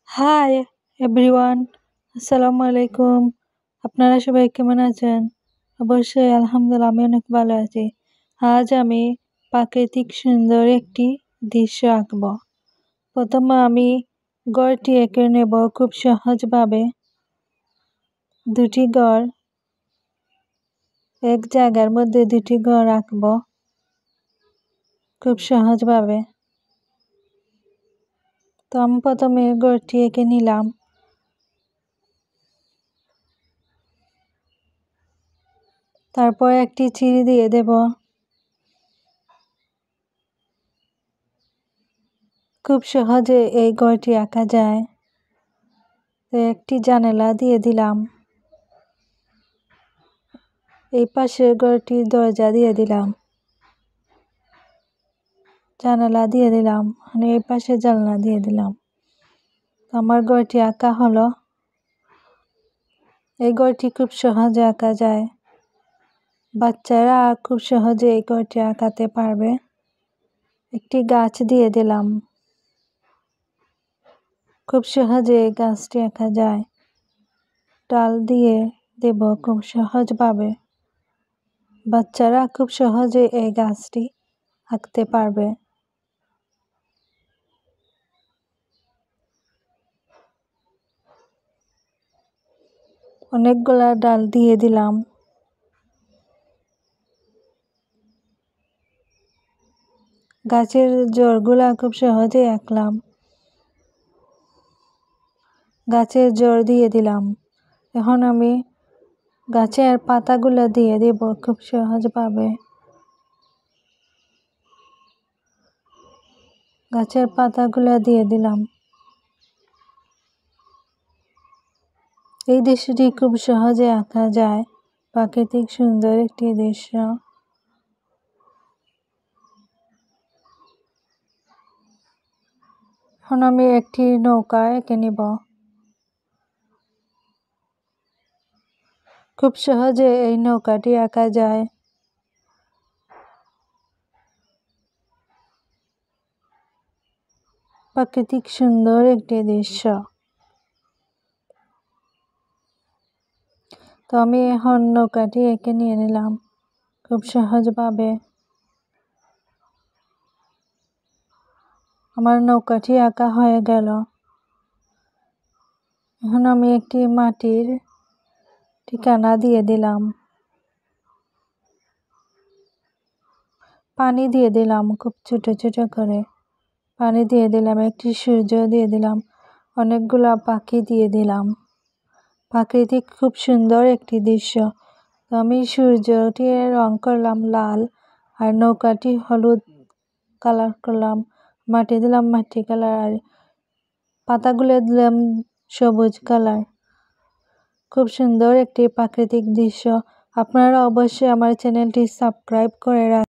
Hi everyone, আসসালামু আলাইকুম। আপনারা সবাই কেমন আছেন? অবশ্যই আলহামদুলিল্লাহ, আমি অনেক ভালো আছি। আজ আমি প্রাকৃতিক সুন্দর একটি দৃশ্য আঁকব। প্রথমে আমি গড়টি এঁকে নেব খুব সহজভাবে। দুটি গড়, এক জায়গার মধ্যে দুটি গড় আঁকব খুব সহজভাবে। তো আমি প্রথমে গড়টি এঁকে নিলাম। তারপর একটি চিড়ি দিয়ে দেব। খুব সহজে এই গড়টি আঁকা যায়। তো একটি জানালা দিয়ে দিলাম। এই পাশের ঘরটি দরজা দিয়ে দিলাম, জানালা দিয়ে দিলাম, এই পাশে জানলা দিয়ে দিলাম। আমার ঘরটি আঁকা হলো। এই ঘরটি খুব সহজে আঁকা যায়। বাচ্চারা খুব সহজে এই ঘরটি আঁকাতে পারবে। একটি গাছ দিয়ে দিলাম। খুব সহজে এই গাছটি আঁকা যায়। ডাল দিয়ে দেব খুব সহজভাবে। বাচ্চারা খুব সহজে এই গাছটি আঁকতে পারবে। অনেকগুলা ডাল দিয়ে দিলাম। গাছের জড়গুলা খুব সহজে আঁকলাম। গাছের জড় দিয়ে দিলাম। এখন আমি গাছের পাতাগুলো দিয়ে দেব খুব সহজভাবে। গাছের পাতাগুলো দিয়ে দিলাম। এই দৃশ্যটি খুব সহজে আঁকা যায়। প্রাকৃতিক সুন্দর একটি দৃশ্য। এখন আমি একটি নৌকা এঁকে নিব। খুব সহজে এই নৌকাটি আঁকা যায়। প্রাকৃতিক সুন্দর একটি দৃশ্য। তো আমি এখন নৌকাটি এঁকে নিয়ে নিলাম খুব সহজভাবে। আমার নৌকাটি আঁকা হয়ে গেল। এখন আমি একটি মাটির ঠিকানা দিয়ে দিলাম। পানি দিয়ে দিলাম খুব ছোট ছোট করে। পানি দিয়ে দিলাম, একটি সূর্য দিয়ে দিলাম, অনেকগুলা পাখি দিয়ে দিলাম। প্রাকৃতিক খুব সুন্দর একটি দৃশ্য। তো আমি সূর্যটি রং করলাম লাল, আর নৌকাটি হলুদ কালার করলাম। মাটি দিলাম মাটি কালার, আর পাতাগুলো দিলাম সবুজ কালার। খুব সুন্দর একটি প্রাকৃতিক দৃশ্য। আপনারা অবশ্যই আমার চ্যানেলটি সাবস্ক্রাইব করে রাখবেন।